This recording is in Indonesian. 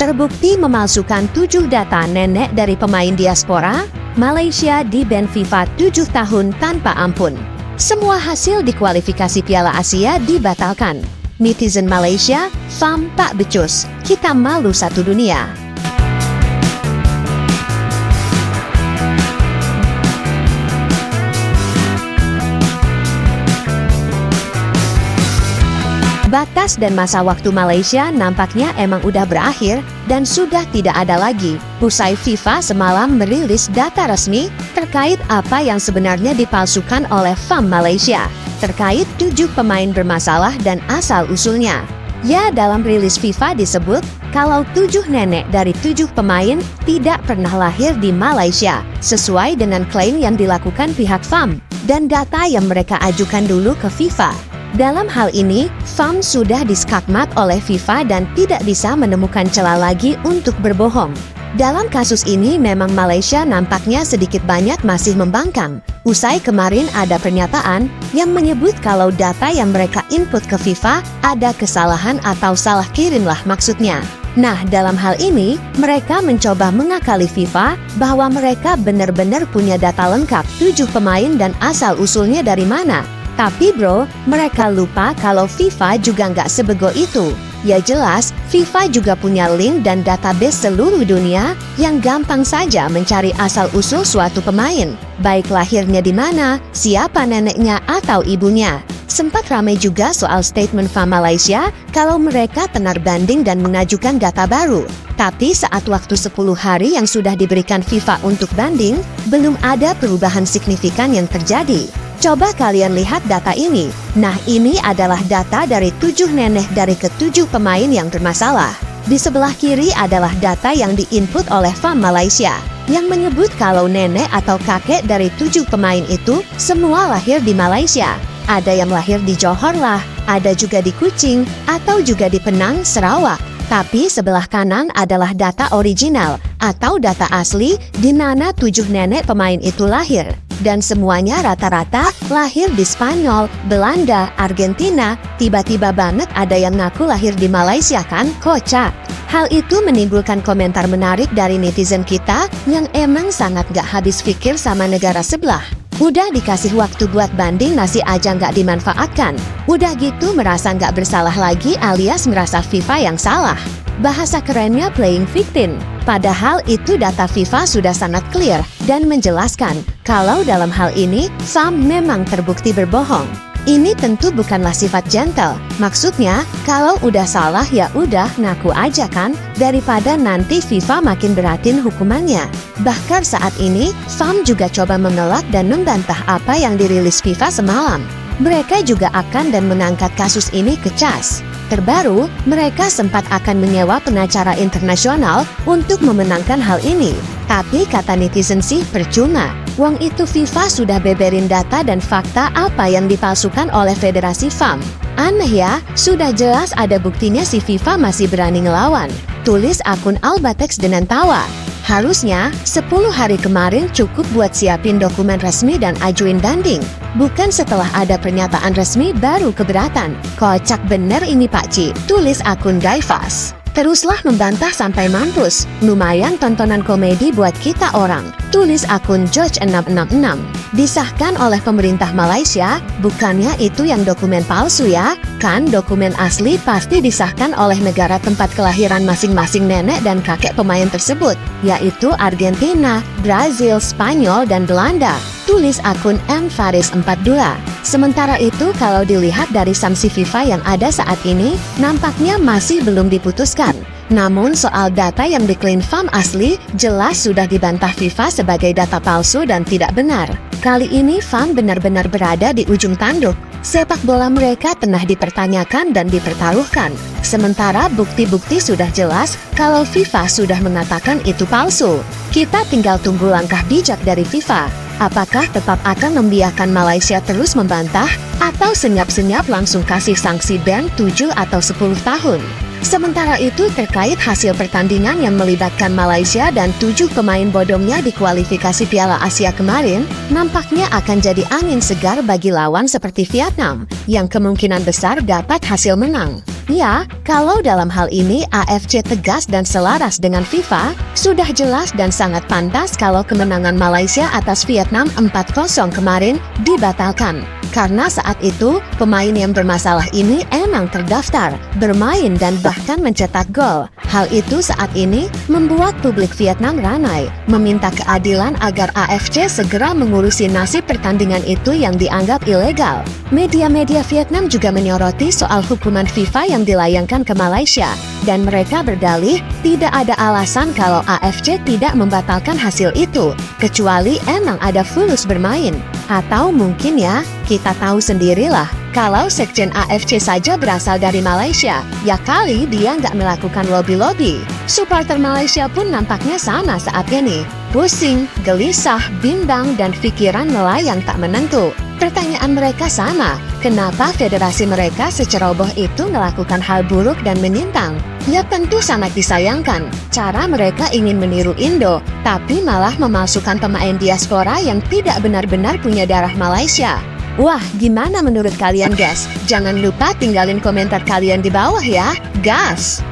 terbukti memalsukan 7 data nenek dari pemain diaspora, Malaysia di-ban FIFA 7 tahun tanpa ampun. Semua hasil di kualifikasi Piala Asia dibatalkan. Netizen Malaysia, FAM tak becus, kita malu satu dunia. Batas dan masa waktu Malaysia nampaknya emang udah berakhir dan sudah tidak ada lagi. Usai FIFA semalam merilis data resmi terkait apa yang sebenarnya dipalsukan oleh FAM Malaysia terkait 7 pemain bermasalah dan asal-usulnya. Ya, dalam rilis FIFA disebut kalau 7 nenek dari 7 pemain tidak pernah lahir di Malaysia, sesuai dengan klaim yang dilakukan pihak FAM dan data yang mereka ajukan dulu ke FIFA. Dalam hal ini, FAM sudah diskakmat oleh FIFA dan tidak bisa menemukan celah lagi untuk berbohong. Dalam kasus ini memang Malaysia nampaknya sedikit banyak masih membangkang. Usai kemarin ada pernyataan yang menyebut kalau data yang mereka input ke FIFA ada kesalahan atau salah kirim lah maksudnya. Nah, dalam hal ini, mereka mencoba mengakali FIFA bahwa mereka benar-benar punya data lengkap 7 pemain dan asal-usulnya dari mana. Tapi bro, mereka lupa kalau FIFA juga nggak sebego itu. Ya jelas, FIFA juga punya link dan database seluruh dunia yang gampang saja mencari asal-usul suatu pemain, baik lahirnya di mana, siapa neneknya atau ibunya. Sempat ramai juga soal statement FAM Malaysia kalau mereka tenar banding dan mengajukan data baru. Tapi saat waktu 10 hari yang sudah diberikan FIFA untuk banding, belum ada perubahan signifikan yang terjadi. Coba kalian lihat data ini. Nah, ini adalah data dari 7 nenek dari ke-7 pemain yang bermasalah. Di sebelah kiri adalah data yang diinput oleh FAM Malaysia, yang menyebut kalau nenek atau kakek dari 7 pemain itu semua lahir di Malaysia. Ada yang lahir di Johor lah, ada juga di Kuching, atau juga di Penang, Sarawak. Tapi sebelah kanan adalah data original atau data asli di mana 7 nenek pemain itu lahir. Dan semuanya rata-rata lahir di Spanyol, Belanda, Argentina. Tiba-tiba banget ada yang ngaku lahir di Malaysia kan? Kocak. Hal itu menimbulkan komentar menarik dari netizen kita yang emang sangat gak habis pikir sama negara sebelah. Udah dikasih waktu buat banding nasi aja nggak dimanfaatkan. Udah gitu merasa nggak bersalah lagi alias merasa FIFA yang salah. Bahasa kerennya playing victim. Padahal itu data FIFA sudah sangat clear dan menjelaskan kalau dalam hal ini FAM memang terbukti berbohong. Ini tentu bukanlah sifat gentle. Maksudnya, kalau udah salah ya udah ngaku aja kan, daripada nanti FIFA makin beratin hukumannya. Bahkan saat ini, FAM juga coba menolak dan membantah apa yang dirilis FIFA semalam. Mereka juga akan dan mengangkat kasus ini ke CAS. Terbaru, mereka sempat akan menyewa pengacara internasional untuk memenangkan hal ini. Tapi kata netizen sih percuma. Wong itu FIFA sudah beberin data dan fakta apa yang dipalsukan oleh Federasi FAM. Aneh ya, sudah jelas ada buktinya si FIFA masih berani ngelawan. Tulis akun Albatex dengan tawa. Harusnya, 10 hari kemarin cukup buat siapin dokumen resmi dan ajuin banding. Bukan setelah ada pernyataan resmi baru keberatan. Kocak bener ini Pakcik, tulis akun Gaifas. Teruslah membantah sampai mampus. Lumayan tontonan komedi buat kita orang. Tulis akun George666. Disahkan oleh pemerintah Malaysia, bukannya itu yang dokumen palsu ya? Kan dokumen asli pasti disahkan oleh negara tempat kelahiran masing-masing nenek dan kakek pemain tersebut, yaitu Argentina, Brazil, Spanyol, dan Belanda. Tulis akun mfaris42. Sementara itu kalau dilihat dari sanksi FIFA yang ada saat ini, nampaknya masih belum diputuskan. Namun soal data yang diklaim FAM asli, jelas sudah dibantah FIFA sebagai data palsu dan tidak benar. Kali ini FAM benar-benar berada di ujung tanduk. Sepak bola mereka tengah dipertanyakan dan dipertaruhkan. Sementara bukti-bukti sudah jelas kalau FIFA sudah mengatakan itu palsu. Kita tinggal tunggu langkah bijak dari FIFA. Apakah tetap akan membiarkan Malaysia terus membantah atau senyap-senyap langsung kasih sanksi ban 7 atau 10 tahun? Sementara itu terkait hasil pertandingan yang melibatkan Malaysia dan 7 pemain bodomnya di kualifikasi Piala Asia kemarin, nampaknya akan jadi angin segar bagi lawan seperti Vietnam, yang kemungkinan besar dapat hasil menang. Ya, kalau dalam hal ini AFC tegas dan selaras dengan FIFA, sudah jelas dan sangat pantas kalau kemenangan Malaysia atas Vietnam 4-0 kemarin dibatalkan. Karena saat itu, pemain yang bermasalah ini emang terdaftar, bermain dan bahkan mencetak gol. Hal itu saat ini membuat publik Vietnam ramai, meminta keadilan agar AFC segera mengurusi nasib pertandingan itu yang dianggap ilegal. Media-media Vietnam juga menyoroti soal hukuman FIFA yang dilayangkan ke Malaysia, dan mereka berdalih tidak ada alasan kalau AFC tidak membatalkan hasil itu, kecuali emang ada fulus bermain. Atau mungkin ya, kita tahu sendirilah, kalau sekjen AFC saja berasal dari Malaysia, ya kali dia nggak melakukan lobby-lobby. Supporter Malaysia pun nampaknya sama saat ini. Pusing, gelisah, bimbang, dan pikiran melayang tak menentu. Pertanyaan mereka sama, kenapa federasi mereka seceroboh itu melakukan hal buruk dan menyimpang? Ya tentu sangat disayangkan, cara mereka ingin meniru Indo, tapi malah memalsukan pemain diaspora yang tidak benar-benar punya darah Malaysia. Wah, gimana menurut kalian guys? Jangan lupa tinggalin komentar kalian di bawah ya, gas!